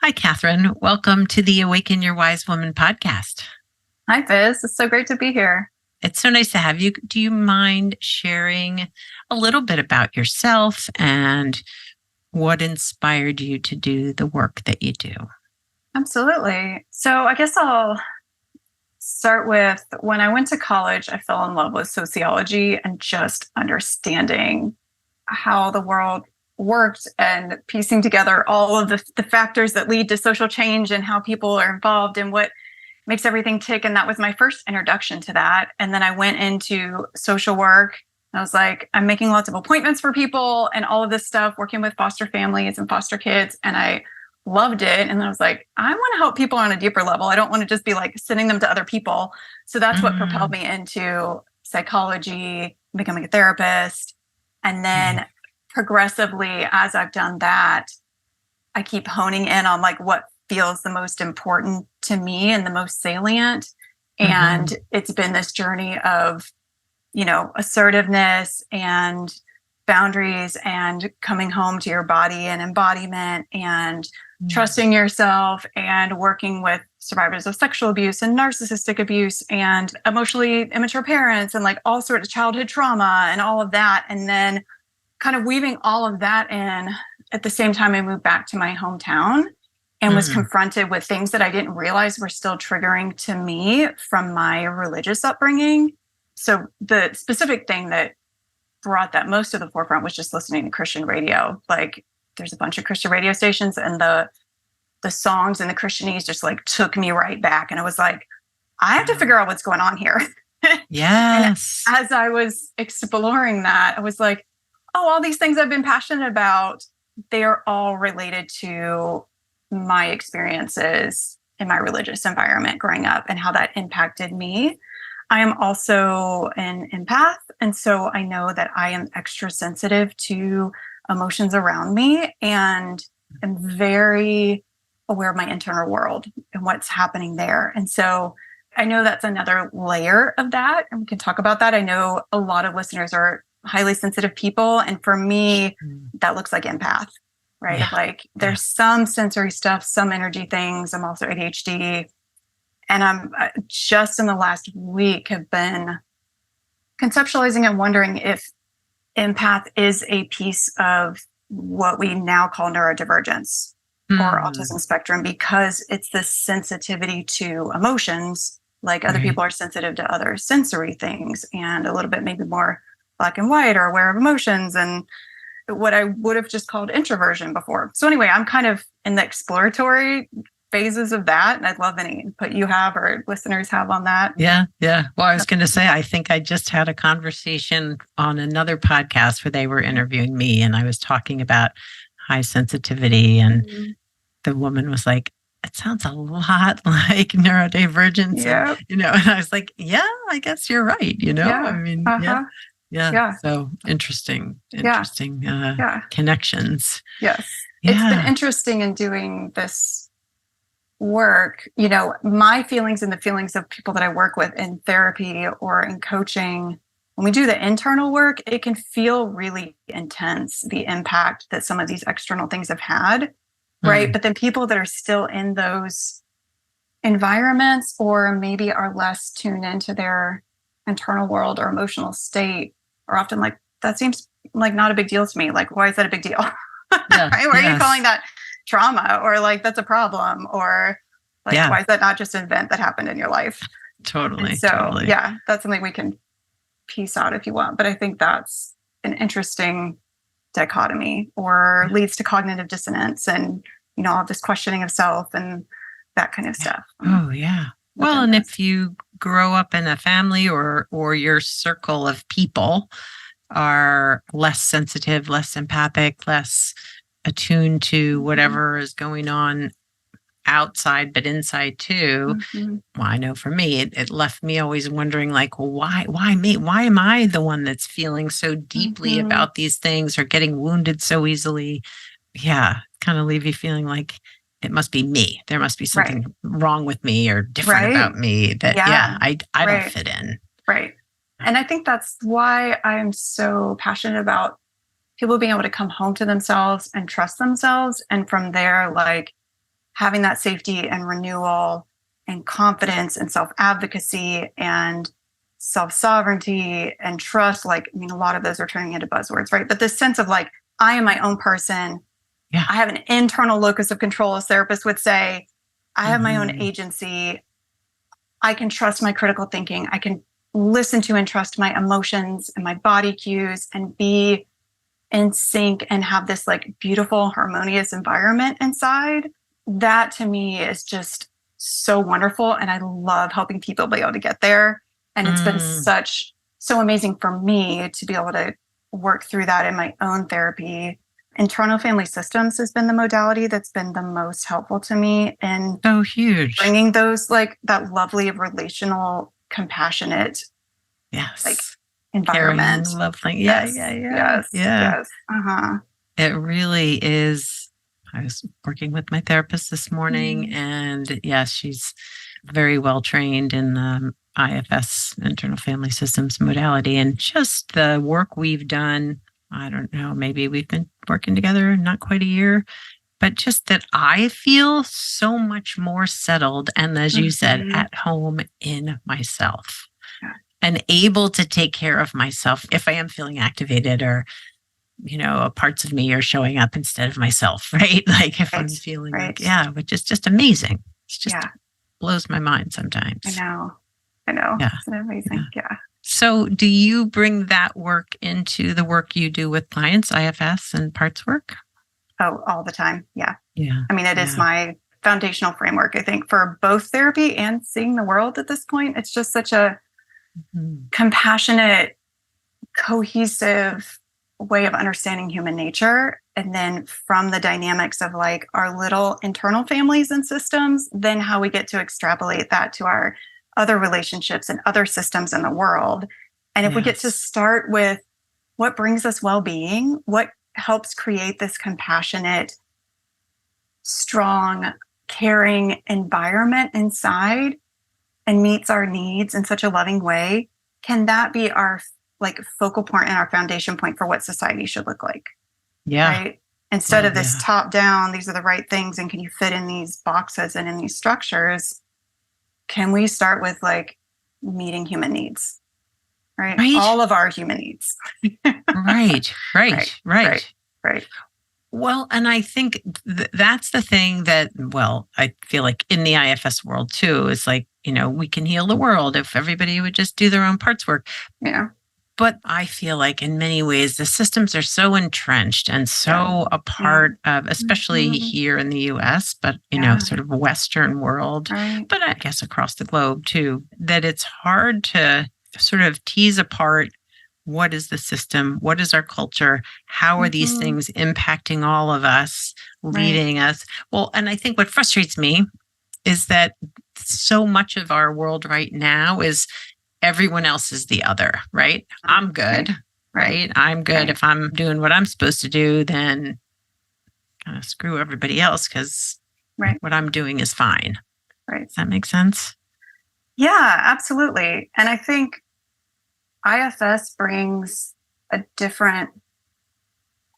Hi, Catherine. Welcome to the Awaken Your Wise Woman podcast. Hi, Biz. It's so great to be here. It's so nice to have you. Do you mind sharing a little bit about yourself and what inspired you to do the work that you do? Absolutely. So I guess I'll start with when I went to college, I fell in love with sociology and just understanding how the world worked and piecing together all of the factors that lead to social change and how people are involved and what makes everything tick. And that was my first introduction to that. And then I went into social work. I was like, I'm making lots of appointments for people and all of this stuff, working with foster families and foster kids. And I loved it. And then I was like, I want to help people on a deeper level. I don't want to just be like sending them to other people. So that's what propelled me into psychology, becoming a therapist. And then progressively, as I've done that, I keep honing in on like what feels the most important to me and the most salient. And it's been this journey of, assertiveness and boundaries and coming home to your body and embodiment and trusting yourself and working with survivors of sexual abuse and narcissistic abuse and emotionally immature parents and like all sorts of childhood trauma and all of that. And then kind of weaving all of that in at the same time I moved back to my hometown and was confronted with things that I didn't realize were still triggering to me from my religious upbringing. So the specific thing that brought that most to the forefront was just listening to Christian radio. Like there's a bunch of Christian radio stations and the songs and the Christianese just like took me right back. And I was like, I have to figure out what's going on here. Yes. And as I was exploring that, I was like, oh, all these things I've been passionate about, they are all related to my experiences in my religious environment growing up and how that impacted me. I am also an empath. And so I know that I am extra sensitive to emotions around me and am very aware of my internal world and what's happening there. And so I know that's another layer of that. And we can talk about that. I know a lot of listeners are highly sensitive people. And for me, that looks like empath, right? Yeah. Like there's some sensory stuff, some energy things. I'm also ADHD. And I'm just in the last week have been conceptualizing and wondering if empath is a piece of what we now call neurodivergence or autism spectrum, because it's this sensitivity to emotions. Like other people are sensitive to other sensory things and a little bit maybe more black and white or aware of emotions and what I would have just called introversion before. So anyway, I'm kind of in the exploratory phases of that. And I'd love any input you have or listeners have on that. Yeah. Yeah. Well, I was going to say, I think I just had a conversation on another podcast where they were interviewing me and I was talking about high sensitivity and the woman was like, it sounds a lot like neurodivergence. Yeah. And, and I was like, yeah, I guess you're right. I mean, yeah. So interesting connections. Yes. It's been interesting in doing this work, my feelings and the feelings of people that I work with in therapy or in coaching. When we do the internal work, it can feel really intense, the impact that some of these external things have had, right? But then people that are still in those environments or maybe are less tuned into their internal world or emotional state are often like, that seems like not a big deal to me. Like, why is that a big deal? Right? Why are you calling that trauma or like that's a problem or like why is that not just an event that happened in your life? Totally. And so totally. that's something we can piece out if you want, but I think that's an interesting dichotomy or leads to cognitive dissonance and all this questioning of self and that kind of stuff. Oh yeah. Well, and if you grow up in a family or your circle of people are less sensitive, less empathic, less attuned to whatever is going on outside but inside too. Well, I know for me it left me always wondering like, well, why me? Why am I the one that's feeling so deeply about these things or getting wounded so easily? Yeah, kind of leave you feeling like it must be me. There must be something wrong with me or different about me that I don't fit in. Right. And I think that's why I'm so passionate about people being able to come home to themselves and trust themselves. And from there, like having that safety and renewal and confidence and self-advocacy and self-sovereignty and trust. Like, I mean, a lot of those are turning into buzzwords, right? But this sense of like, I am my own person. Yeah. I have an internal locus of control, as therapists would say. I have my own Mm-hmm. agency. I can trust my critical thinking. I can listen to and trust my emotions and my body cues and be in sync and have this like beautiful, harmonious environment inside. That to me is just so wonderful. And I love helping people be able to get there. And it's been so amazing for me to be able to work through that in my own therapy. Internal family systems has been the modality that's been the most helpful to me in So huge. bringing those like that lovely relational, compassionate, Yes. like environment. Caring, lovely. Yes. It really is. I was working with my therapist this morning, and yes, she's very well trained in the IFS, internal family systems modality, and just the work we've done. I don't know, maybe we've been working together not quite a year, but just that I feel so much more settled and, as you said, at home in myself and able to take care of myself if I am feeling activated or, you know, parts of me are showing up instead of myself, right? Like if I'm feeling like, which is just amazing. It's just blows my mind sometimes. I know. Yeah. It's amazing. Yeah. So do you bring that work into the work you do with clients, IFS and parts work? Oh, all the time. Yeah. Yeah. I mean, it is my foundational framework, I think, for both therapy and seeing the world at this point. It's just such a compassionate, cohesive way of understanding human nature. And then from the dynamics of like our little internal families and systems, then how we get to extrapolate that to our other relationships and other systems in the world. And if we get to start with what brings us well-being, what helps create this compassionate, strong, caring environment inside and meets our needs in such a loving way, can that be our like focal point and our foundation point for what society should look like? Yeah. Right. Instead of this top down, these are the right things and can you fit in these boxes and in these structures? Can we start with like meeting human needs? Right. All of our human needs. Right. Right. Well, and I think that's the thing that, well, I feel like in the IFS world too, is like, you know, we can heal the world if everybody would just do their own parts work. Yeah. But I feel like in many ways, the systems are so entrenched and so a part of, especially here in the US, but, you know, sort of Western world, but I guess across the globe too, that it's hard to sort of tease apart what is the system? What is our culture? How are these things impacting all of us, leading us? Well, and I think what frustrates me is that so much of our world right now is everyone else is the other, right? I'm good, right? I'm good. If I'm doing what I'm supposed to do, then kind of screw everybody else because what I'm doing is fine. Right. Does that make sense? Yeah, absolutely. And I think IFS brings a different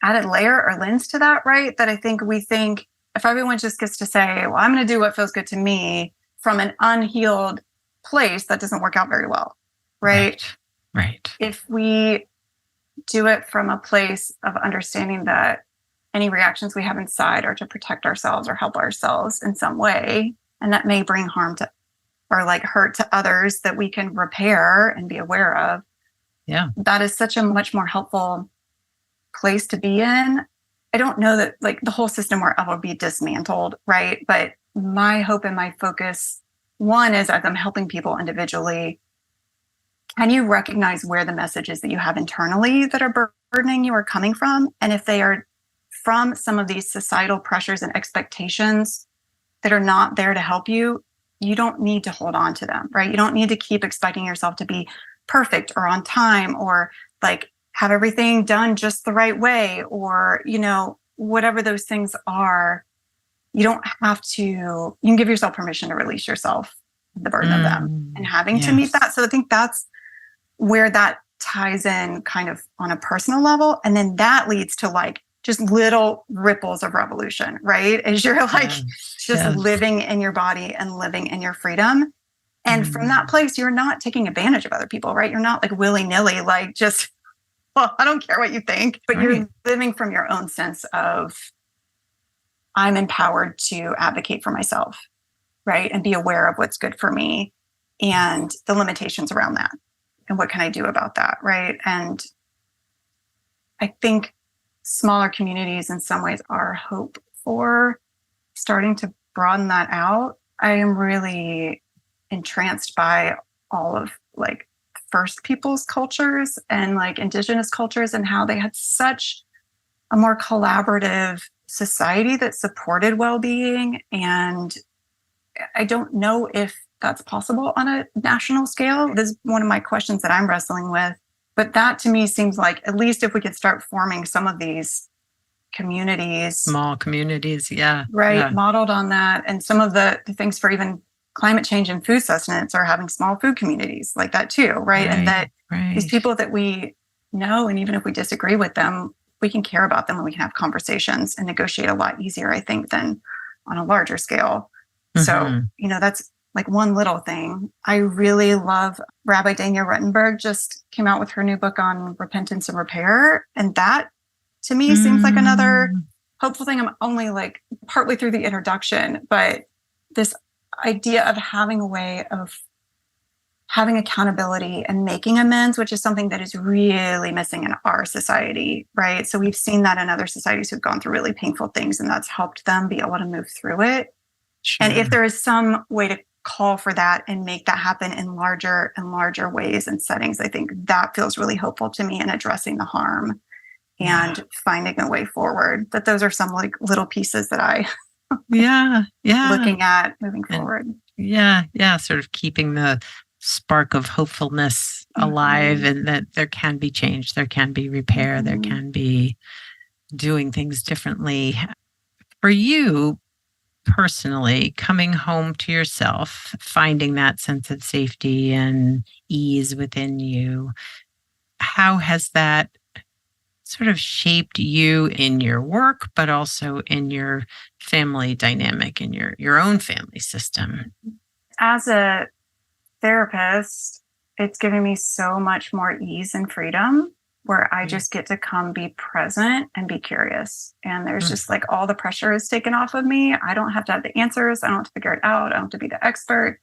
added layer or lens to that, right? That I think we think if everyone just gets to say, well, I'm going to do what feels good to me from an unhealed place, that doesn't work out very well, right? If we do it from a place of understanding that any reactions we have inside are to protect ourselves or help ourselves in some way, and that may bring harm to or like hurt to others that we can repair and be aware of. Yeah. That is such a much more helpful place to be in. I don't know that like the whole system will ever be dismantled, right? But my hope and my focus, one is as I'm helping people individually, can you recognize where the messages that you have internally that are burdening you are coming from? And if they are from some of these societal pressures and expectations that are not there to help you, you don't need to hold on to them, right? You don't need to keep expecting yourself to be perfect or on time or like have everything done just the right way or, you know, whatever those things are. You don't have to, you can give yourself permission to release yourself the burden of them and having to meet that. So I think that's where that ties in kind of on a personal level. And then that leads to like just little ripples of revolution, right? As you're like just living in your body and living in your freedom. And from that place, you're not taking advantage of other people, right? You're not like willy-nilly, like just, well, I don't care what you think, but you're living from your own sense of, I'm empowered to advocate for myself, right? And be aware of what's good for me and the limitations around that. And what can I do about that, right? And I think smaller communities in some ways are hope for starting to broaden that out. I am really entranced by all of like First Peoples cultures and like Indigenous cultures and how they had such a more collaborative society that supported well-being. And I don't know if that's possible on a national scale. This is one of my questions that I'm wrestling with. But that to me seems like, at least if we could start forming some of these communities, small communities, modeled on that. And some of the things for even climate change and food sustenance are having small food communities like that too, right? And that these people that we know, and even if we disagree with them, we can care about them and we can have conversations and negotiate a lot easier, I think, than on a larger scale. So, that's like one little thing. I really love Rabbi Dania Ruttenberg just came out with her new book on repentance and repair. And that to me seems like another hopeful thing. I'm only like partly through the introduction, but this idea of having a way of having accountability and making amends, which is something that is really missing in our society, right? So we've seen that in other societies who've gone through really painful things, and that's helped them be able to move through it. Sure. And if there is some way to call for that and make that happen in larger and larger ways and settings, I think that feels really hopeful to me in addressing the harm and finding a way forward. That those are some like little pieces that I looking at moving forward. Sort of keeping the spark of hopefulness alive, and that there can be change, there can be repair, there can be doing things differently. For you personally, coming home to yourself, finding that sense of safety and ease within you, how has that sort of shaped you in your work, but also in your family dynamic, in your own family system? As a therapist, it's given me so much more ease and freedom, where I just get to come be present and be curious. And there's just like all the pressure is taken off of me. I don't have to have the answers. I don't have to figure it out. I don't have to be the expert.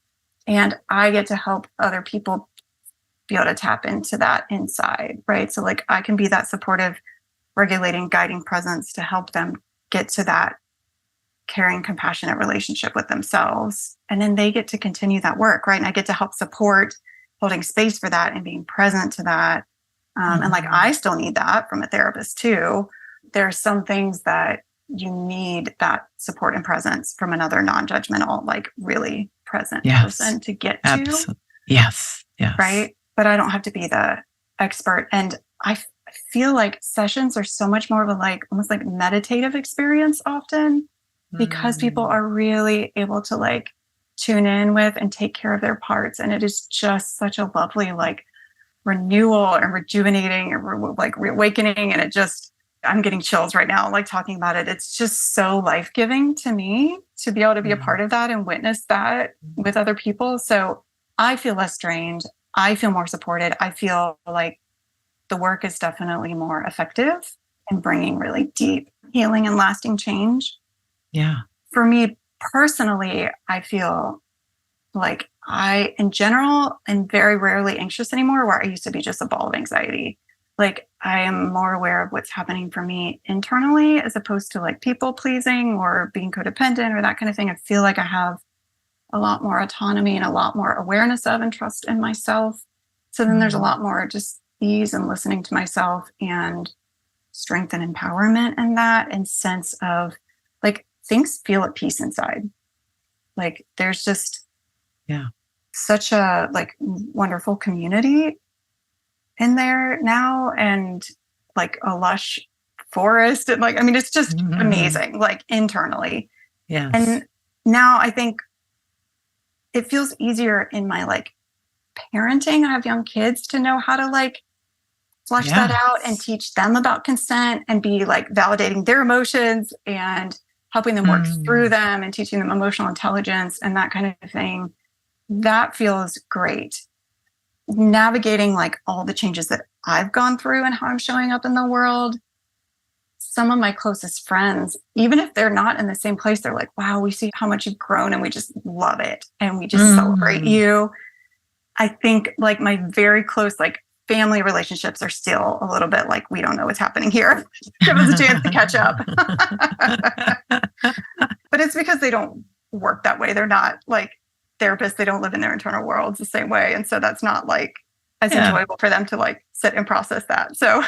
And I get to help other people be able to tap into that inside, right? So like I can be that supportive, regulating, guiding presence to help them get to that caring, compassionate relationship with themselves. And then they get to continue that work, right? And I get to help support holding space for that and being present to that. And like, I still need that from a therapist too. There are some things that you need that support and presence from another non-judgmental, like really present person to get to. Yes. Right. But I don't have to be the expert. And I feel like sessions are so much more of a like, almost like meditative experience often, because people are really able to like tune in with and take care of their parts. And it is just such a lovely, like, renewal and rejuvenating and like reawakening. And it just, I'm getting chills right now, like talking about it. It's just so life-giving to me to be able to be a part of that and witness that with other people. So I feel less drained. I feel more supported. I feel like the work is definitely more effective in bringing really deep healing and lasting change. Yeah. For me personally, I feel like I, in general, am very rarely anxious anymore, where I used to be just a ball of anxiety. Like I am more aware of what's happening for me internally, as opposed to like people pleasing or being codependent or that kind of thing. I feel like I have a lot more autonomy and a lot more awareness of and trust in myself. So then there's a lot more just ease and listening to myself and strength and empowerment in that, and sense of like things feel at peace inside. Like there's just such a like wonderful community in there now, and like a lush forest, and like, I mean, it's just amazing, like internally. Yes. And now I think it feels easier in my like parenting. I have young kids, to know how to like flush that Yeah. out and teach them about consent and be like validating their emotions and helping them work through them and teaching them emotional intelligence and that kind of thing. That feels great. Navigating like all the changes that I've gone through and how I'm showing up in the world. Some of my closest friends, even if they're not in the same place, they're like, wow, we see how much you've grown and we just love it. And we just celebrate you. I think like my very close, like family relationships are still a little bit like, we don't know what's happening here. Give us a chance to catch up. But it's because they don't work that way. They're not like therapists. They don't live in their internal worlds the same way. And so that's not like as enjoyable for them to like sit and process that. So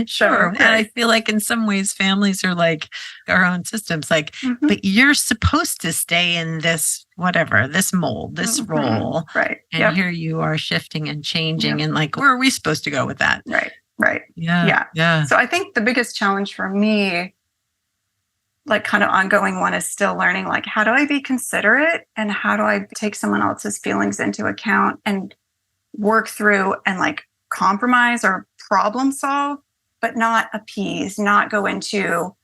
Sure. And I feel like in some ways families are like our own systems, like, but you're supposed to stay in this, whatever, this mold, this role. Right. And here you are shifting and changing. And like, where are we supposed to go with that? Right. Yeah. So I think the biggest challenge for me, like kind of ongoing one, is still learning, like, how do I be considerate and how do I take someone else's feelings into account and work through and like compromise or problem solve, but not appease, not go into,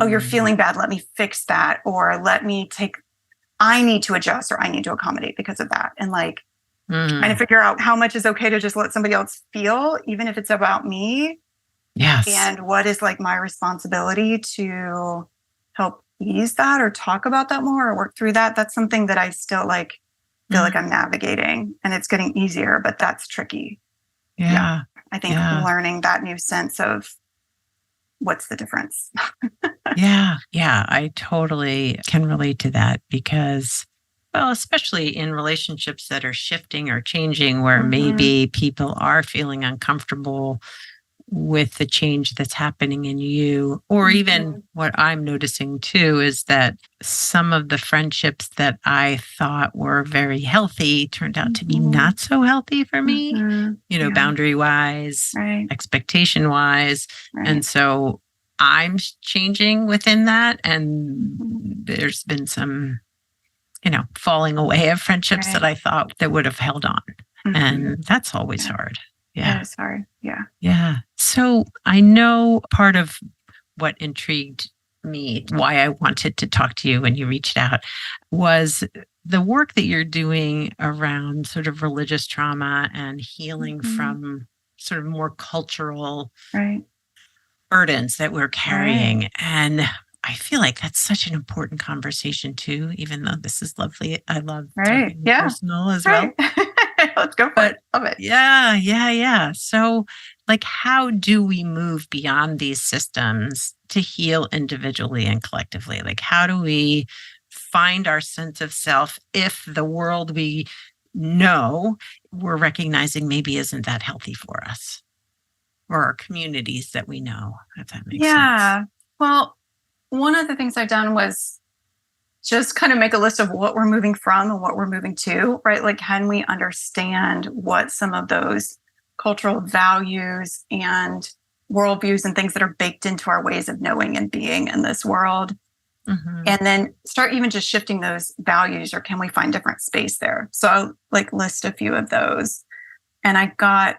oh, you're feeling bad, let me fix that, or I need to adjust or I need to accommodate because of that. And like trying to figure out how much is okay to just let somebody else feel, even if it's about me. Yes. And what is like my responsibility to help ease that or talk about that more or work through that. That's something that I still like feel like I'm navigating, and it's getting easier, but that's tricky. Yeah. I think learning that new sense of what's the difference. Yeah. I totally can relate to that because, well, especially in relationships that are shifting or changing where maybe people are feeling uncomfortable with the change that's happening in you, or even what I'm noticing too is that some of the friendships that I thought were very healthy turned out to be not so healthy for me, you know, boundary wise, expectation wise. And so I'm changing within that. And there's been some, you know, falling away of friendships that I thought that would have held on. And that's always hard. Yeah. That is hard. Yeah. Yeah. So I know part of what intrigued me, why I wanted to talk to you when you reached out, was the work that you're doing around sort of religious trauma and healing from sort of more cultural burdens that we're carrying. And I feel like that's such an important conversation too, even though this is lovely. I love talking personal as well. Let's go for it. Love it. Yeah. So, like, how do we move beyond these systems to heal individually and collectively? Like, how do we find our sense of self if the world we know we're recognizing maybe isn't that healthy for us, or our communities that we know, if that makes sense? Well, one of the things I've done was just kind of make a list of what we're moving from and what we're moving to, right? Like, can we understand what some of those cultural values and worldviews and things that are baked into our ways of knowing and being in this world? And then start even just shifting those values, or can we find different space there? So I'll like list a few of those. And I got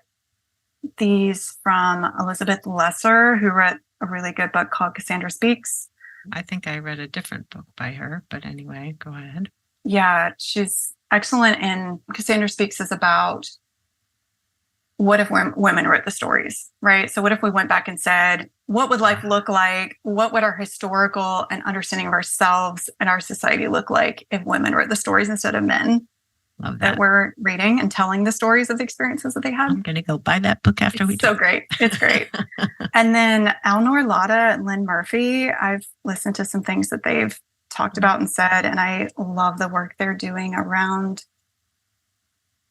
these from Elizabeth Lesser, who wrote a really good book called Cassandra Speaks. I think I read a different book by her, but anyway, go ahead. Yeah, she's excellent. And Cassandra Speaks is about what if women wrote the stories, right? So what if we went back and said, what would life look like? What would our historical and understanding of ourselves and our society look like if women wrote the stories instead of men? Love that we're reading and telling the stories of the experiences that they had. I'm going to go buy that book after we talk. So great. It's great. And then Eleanor Latta and Lynn Murphy, I've listened to some things that they've talked about and said, and I love the work they're doing around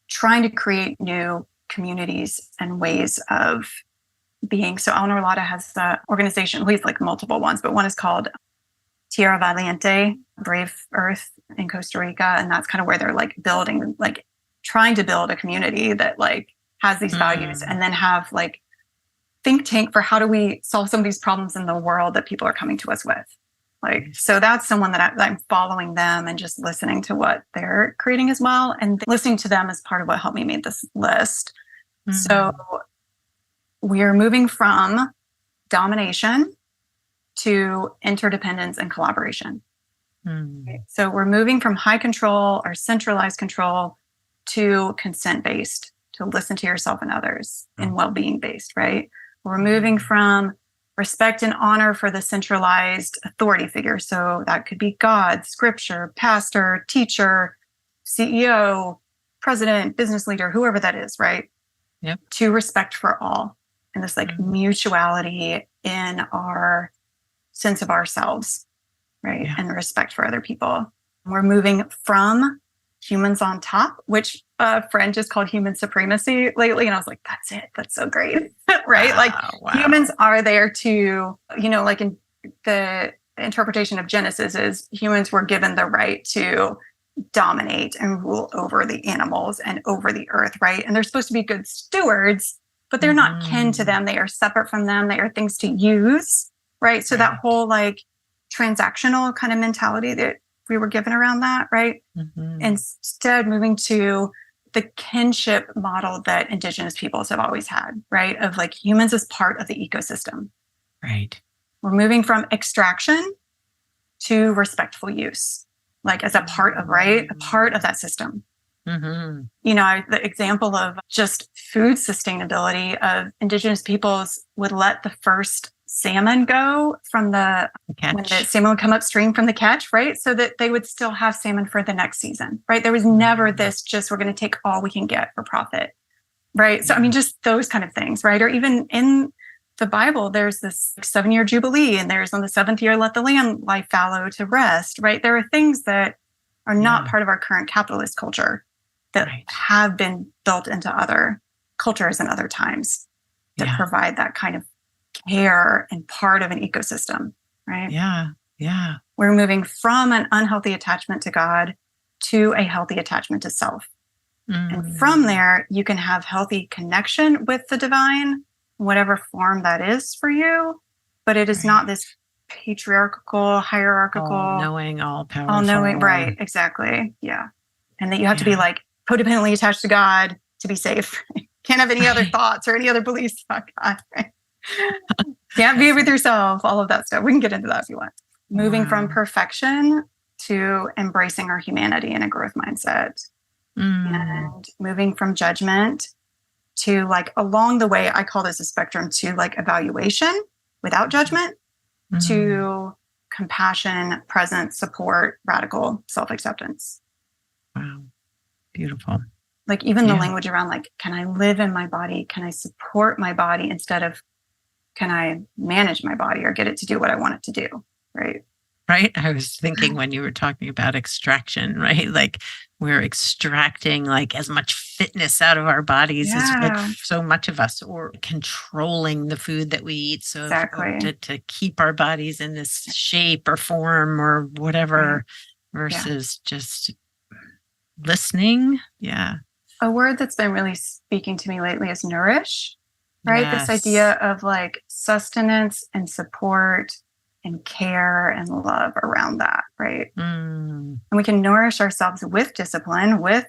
trying to create new communities and ways of being. So Eleanor Latta has the organization, at least like multiple ones, but one is called Tierra Valiente, Brave Earth in Costa Rica. And that's kind of where they're like building, like trying to build a community that like has these values, and then have like think tank for how do we solve some of these problems in the world that people are coming to us with. Like, so that's someone that I'm following them and just listening to what they're creating as well. And listening to them is part of what helped me make this list. So we're moving from domination to interdependence and collaboration. Okay? So we're moving from high control or centralized control to consent based, to listen to yourself and others, and well-being based, right? We're moving from respect and honor for the centralized authority figure. So that could be God, scripture, pastor, teacher, CEO, president, business leader, whoever that is, right? Yep. To respect for all, and this like mutuality in our sense of ourselves, right? Yeah. And the respect for other people. We're moving from humans on top, which a friend just called human supremacy lately. And I was like, that's it. That's so great. Right? Like humans are there to, like in the interpretation of Genesis is humans were given the right to dominate and rule over the animals and over the earth, right? And they're supposed to be good stewards, but they're not kin to them. They are separate from them. They are things to use, right? So that whole like transactional kind of mentality that we were given around that, right? Instead, moving to the kinship model that Indigenous peoples have always had, right? Of like humans as part of the ecosystem. Right. We're moving from extraction to respectful use, like as a part of, right? A part of that system. The example of just food sustainability of Indigenous peoples would let the first salmon go from when the salmon would come upstream from the catch, right? So that they would still have salmon for the next season, right? There was never this just we're going to take all we can get for profit, right? So, I mean, just those kind of things, right? Or even in the Bible, there's this 7-year jubilee, and there's on the 7th year, let the land lie fallow to rest, right? There are things that are not part of our current capitalist culture that have been built into other cultures and other times that provide that kind of care and part of an ecosystem, right? Yeah. We're moving from an unhealthy attachment to God to a healthy attachment to self. And from there, you can have healthy connection with the divine, whatever form that is for you. But it is not this patriarchal, hierarchical, all-knowing, all-powerful. All-knowing, right, exactly. Yeah. And that you have to be like codependently attached to God to be safe. Can't have any other thoughts or any other beliefs about God, right? Can't be with yourself, all of that stuff. We can get into that if you want. Moving from perfection to embracing our humanity in a growth mindset. And moving from judgment to like along the way, I call this a spectrum, to like evaluation without judgment, to compassion, presence, support, radical self-acceptance. Wow. Beautiful. Like even the language around like, can I live in my body? Can I support my body instead of can I manage my body or get it to do what I want it to do? Right. Right. I was thinking when you were talking about extraction, right? Like we're extracting like as much fitness out of our bodies as like so much of us, or controlling the food that we eat. So to keep our bodies in this shape or form or whatever, versus just listening. Yeah. A word that's been really speaking to me lately is nourish, right? This idea of like sustenance and support and care and love around that, right? And we can nourish ourselves with discipline, with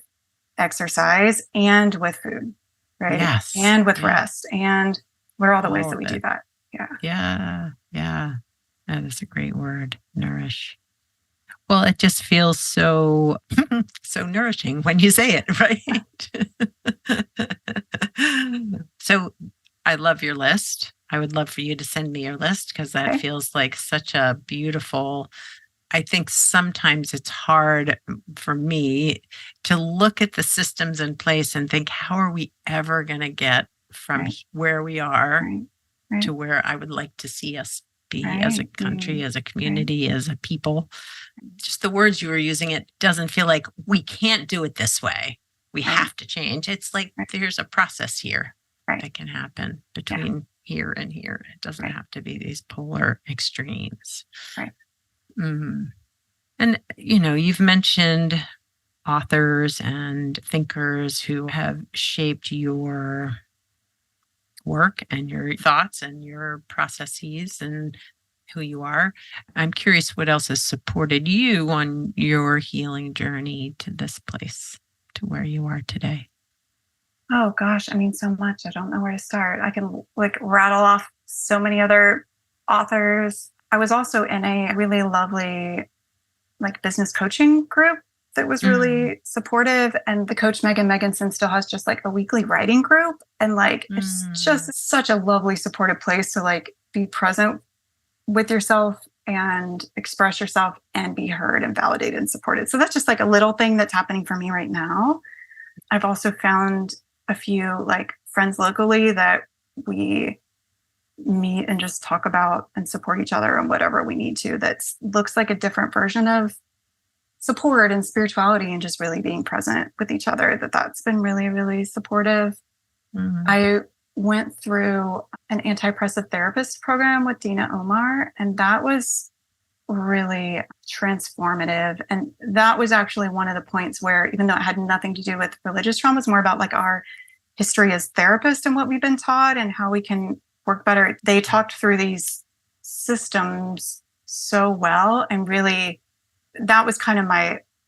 exercise, and with food, right? Yes. And with rest. And what are all the ways that we do that? Yeah. That is a great word, nourish. Well, it just feels so so nourishing when you say it, right? So I love your list. I would love for you to send me your list, because that feels like such a beautiful, I think sometimes it's hard for me to look at the systems in place and think, how are we ever going to get from where we are to where I would like to see us be as a country, as a community, as a people? Just the words you were using, it doesn't feel like we can't do it this way. We have to change. It's like there's a process here that can happen between here and here. It doesn't have to be these polar extremes. And, you've mentioned authors and thinkers who have shaped your work and your thoughts and your processes and who you are. I'm curious what else has supported you on your healing journey to this place, to where you are today. Oh gosh, I mean, so much. I don't know where to start. I can like rattle off so many other authors. I was also in a really lovely like business coaching group that was Mm, really supportive. And the coach Megan Meganson still has just like a weekly writing group. And like it's mm, just such a lovely supportive place to like be present with yourself and express yourself and be heard and validated and supported. So that's just like a little thing that's happening for me right now. I've also found a few like friends locally that we meet and just talk about and support each other and whatever we need to. That looks like a different version of support and spirituality and just really being present with each other. That's been really, really supportive. mm. I went through an antidepressive therapist program with Dina Omar, and that was really transformative. And that was actually one of the points where, even though it had nothing to do with religious trauma, it's more about like our history as therapists and what we've been taught and how we can work better. They talked through these systems so well, and really that was kind of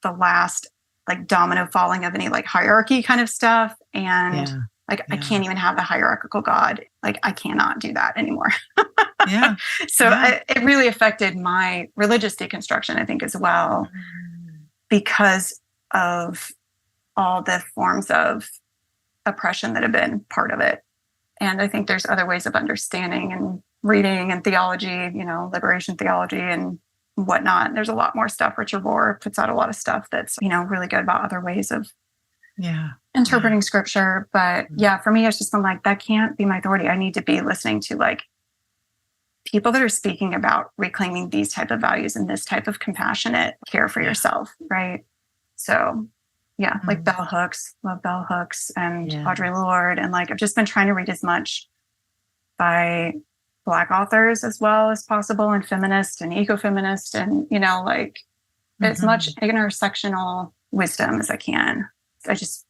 the last like domino falling of any like hierarchy kind of stuff. And Yeah. like I Yeah. can't even have the hierarchical God. Like I cannot do that anymore. Yeah. So Yeah. it really affected my religious deconstruction, I think, as well, Mm. because of all the forms of oppression that have been part of it. And I think there's other ways of understanding and reading and theology, liberation theology and whatnot. There's a lot more stuff. Richard Rohr puts out a lot of stuff that's, really good about other ways of Yeah. Yeah. interpreting scripture. But Mm. yeah, for me, it's just been like, that can't be my authority. I need to be listening to like people that are speaking about reclaiming these type of values and this type of compassionate care for Yeah. yourself. Right. So yeah, like Mm. Bell Hooks, love Bell Hooks and Yeah. Audre Lorde. And like, I've just been trying to read as much by Black authors as well as possible, and feminist and ecofeminist, and like as much Mhm. intersectional wisdom as I can. I just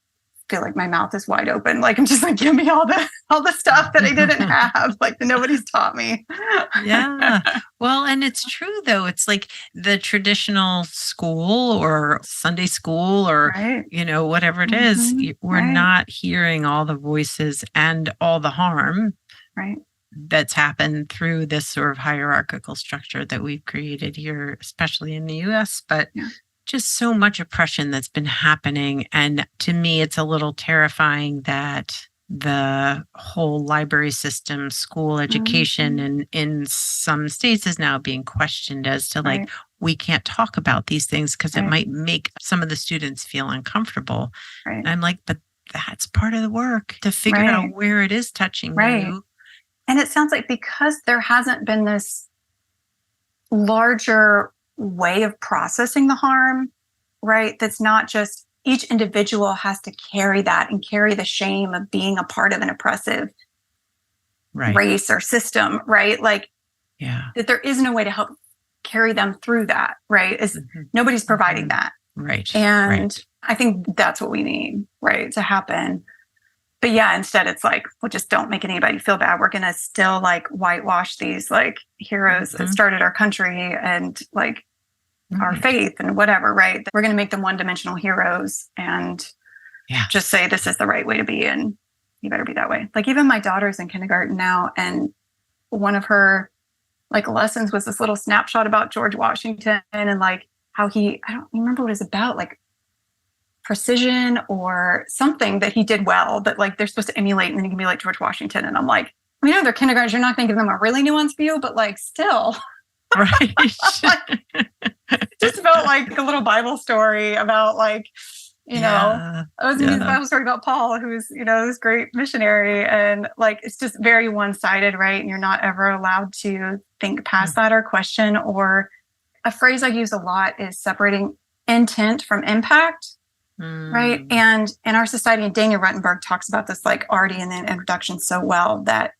feel like my mouth is wide open. Like I'm just like, give me all the stuff that I didn't have, like that nobody's taught me. Yeah. Well, and it's true though. It's like the traditional school or Sunday school or, Right. whatever it is, Mm-hmm. we're Right. not hearing all the voices and all the harm Right. that's happened through this sort of hierarchical structure that we've created here, especially in the US, but Yeah. just so much oppression that's been happening. And to me, it's a little terrifying that the whole library system, school education, Mm-hmm. and in some states is now being questioned as to like, Right. we can't talk about these things because it Right. might make some of the students feel uncomfortable. Right. And I'm like, but that's part of the work to figure out Right. where it is touching Right. you. And it sounds like because there hasn't been this larger way of processing the harm, right? That's not just each individual has to carry that and carry the shame of being a part of an oppressive Right. race or system, right? Like Yeah. that there isn't a way to help carry them through that, right? Is Mhm. nobody's providing Mhm. that. Right. And Right. I think that's what we need, right, to happen. But yeah, instead it's like, well, just don't make anybody feel bad. We're going to still like whitewash these like heroes that Mhm. started our country and like our Right. faith and whatever, right? We're going to make them one dimensional heroes and Yeah. just say this is the right way to be. And you better be that way. Like even my daughter's in kindergarten now. And one of her like lessons was this little snapshot about George Washington and like how I don't remember what it's about, like precision or something that he did well that like they're supposed to emulate and then you can be like George Washington. And I'm like, they're kindergartners, you're not going to give them a really nuanced view, but like still, Right. like, it just felt like a little Bible story about like, Yeah. I was going to use a Yeah. Bible story about Paul, who's, this great missionary. And like, it's just very one-sided, right? And you're not ever allowed to think past Mm. that or question. Or a phrase I use a lot is separating intent from impact. Right. Mm. And in our society, and Daniel Ruttenberg talks about this like already in the introduction so well, that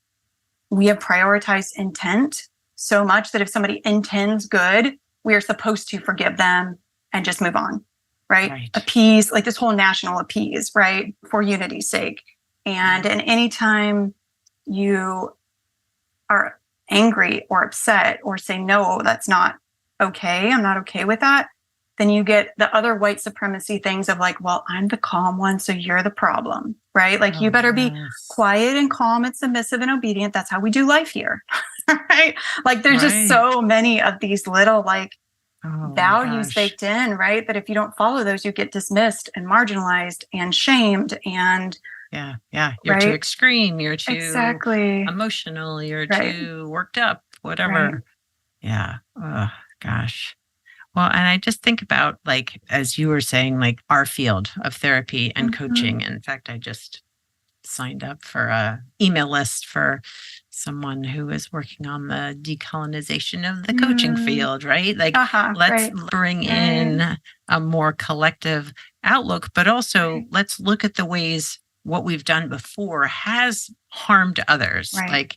we have prioritized intent so much that if somebody intends good, we are supposed to forgive them and just move on. Right. Right. Appease, like this whole national appease, right, for unity's sake. And anytime you are angry or upset or say, no, that's not okay, I'm not okay with that, then you get the other white supremacy things of like, well, I'm the calm one, so you're the problem, right? Like, you better be quiet and calm and submissive and obedient. That's how we do life here, right? Like, there's just so many of these little like values baked in, right? That if you don't follow those, you get dismissed and marginalized and shamed and you're too extreme, you're too emotional, you're too worked up, whatever. Oh gosh. Well, and I just think about, like, as you were saying, like our field of therapy and coaching. In fact, I just signed up for a email list for someone who is working on the decolonization of the coaching field, right? Like, let's bring in a more collective outlook, but also let's look at the ways what we've done before has harmed others. Like,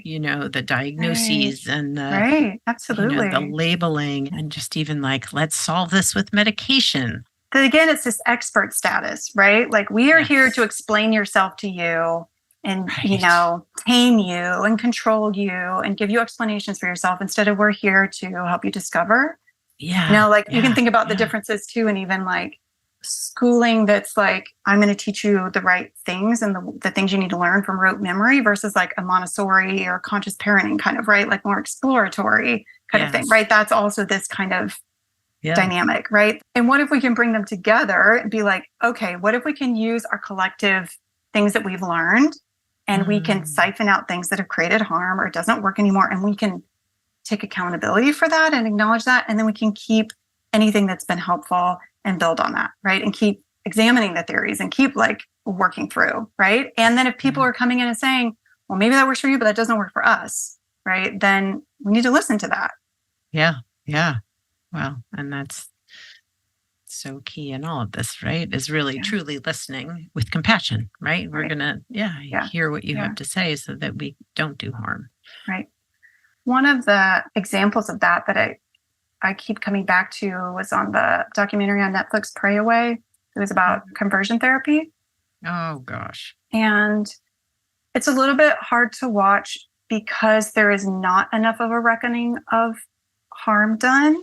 you know, the diagnoses and the, absolutely, you know, the labeling, and just even like, let's solve this with medication. But again, it's this expert status, right? Like, we are here to explain yourself to you and, you know, tame you and control you and give you explanations for yourself, instead of we're here to help you discover. You know, like, you can think about the differences too, and even like schooling that's like, I'm going to teach you the right things and the things you need to learn from rote memory, versus like a Montessori or conscious parenting kind of, right? Like, more exploratory kind of thing, right? That's also this kind of dynamic, right? And what if we can bring them together and be like, okay, what if we can use our collective things that we've learned, and we can siphon out things that have created harm or it doesn't work anymore, and we can take accountability for that and acknowledge that, and then we can keep anything that's been helpful and build on that, right? And keep examining the theories and keep like working through, right? And then if people are coming in and saying, well, maybe that works for you, but that doesn't work for us, right? Then we need to listen to that. Well, and that's so key in all of this, right? Is really truly listening with compassion, right? We're going to, hear what you have to say so that we don't do harm. Right. One of the examples of that I keep coming back to was on the documentary on Netflix, Pray Away. It was about conversion therapy. Oh, gosh. And it's a little bit hard to watch because there is not enough of a reckoning of harm done.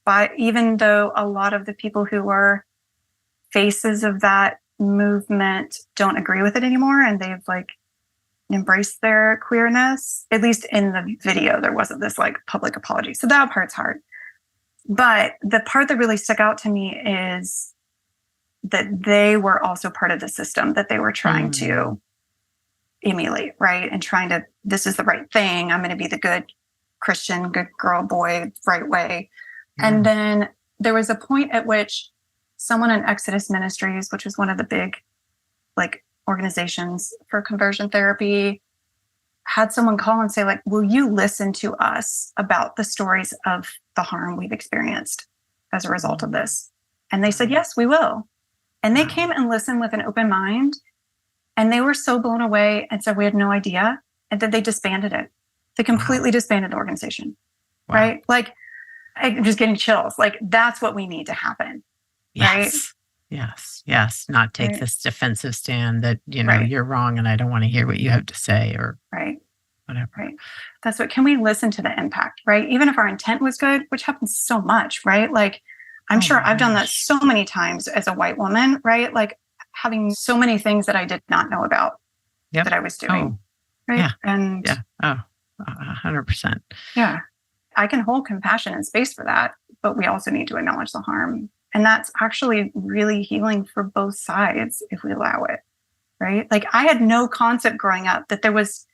But even though a lot of the people who were faces of that movement don't agree with it anymore, and they've like embraced their queerness, at least in the video, there wasn't this like public apology. So that part's hard. But the part that really stuck out to me is that they were also part of the system that they were trying to emulate, right? And trying to, this is the right thing. I'm going to be the good Christian, good girl, boy, right way. And then there was a point at which someone in Exodus Ministries, which was one of the big like organizations for conversion therapy, had someone call and say like, will you listen to us about the stories of the harm we've experienced as a result of this? And they said, yes, we will. And they came and listened with an open mind. And they were so blown away and said, we had no idea. And then they disbanded it. They completely disbanded the organization, right? Like, I'm just getting chills. Like, that's what we need to happen. Right? Yes. Not take this defensive stand that, you know, you're wrong and I don't want to hear what you have to say, or whatever. Right. That's what, can we listen to the impact, right? Even if our intent was good, which happens so much, right? Like, I'm sure I've done that so many times as a white woman, right? Like, having so many things that I did not know about that I was doing. Right. And 100%. Yeah. I can hold compassion and space for that, but we also need to acknowledge the harm. And that's actually really healing for both sides if we allow it, right? Like, I had no concept growing up that there was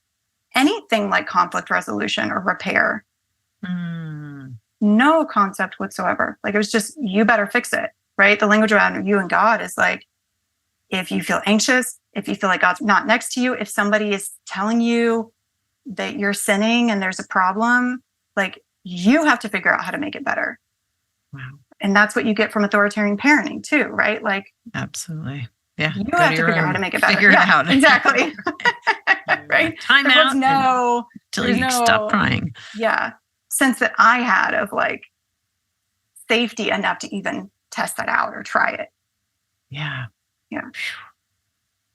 anything like conflict resolution or repair. No concept whatsoever. Like, it was just, you better fix it, right? The language around you and God is like, if you feel anxious, if you feel like God's not next to you, if somebody is telling you that you're sinning and there's a problem, like, you have to figure out how to make it better. Wow. And that's what you get from authoritarian parenting too, right? Like, absolutely. Yeah. You have to figure out how to make it better. Figure it out. Exactly. Right? Time out until you stop crying. Yeah. Sense that I had of like safety enough to even test that out or try it. Yeah. Yeah.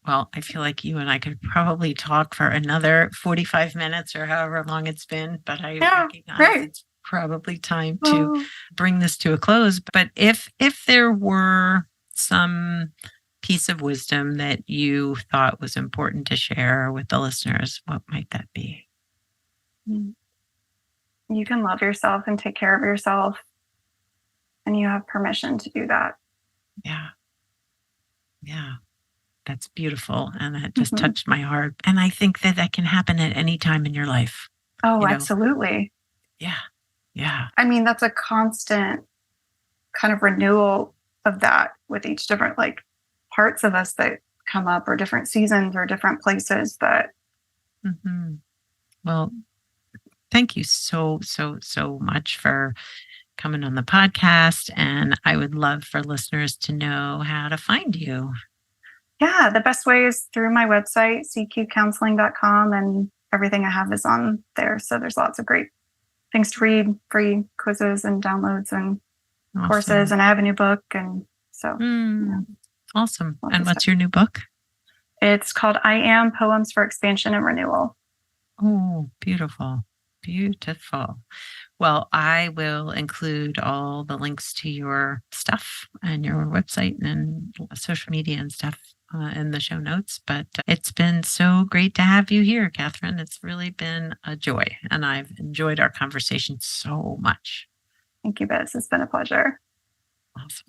Well, I feel like you and I could probably talk for another 45 minutes or however long it's been, but I recognize it's probably time to Oh, bring this to a close. But if there were some piece of wisdom that you thought was important to share with the listeners, what might that be? you can love yourself and take care of yourself, and you have permission to do that. Yeah. Yeah. That's beautiful. And that just touched my heart. And I think that that can happen at any time in your life. Oh, You know? absolutely. Yeah. Yeah. I mean, that's a constant kind of renewal of that with each different like parts of us that come up, or different seasons or different places that. Well, thank you so much for coming on the podcast. And I would love for listeners to know how to find you. Yeah, the best way is through my website, cqcounseling.com, and everything I have is on there. So there's lots of great things to read, free quizzes and downloads and courses. And I have a new book. And so, awesome. And what's your new book? It's called I Am: Poems for Expansion and Renewal. Oh, beautiful. Beautiful. Well, I will include all the links to your stuff and your website and social media and stuff in the show notes. But it's been so great to have you here, Catherine. It's really been a joy, and I've enjoyed our conversation so much. Thank you, Biz. It's been a pleasure. Awesome.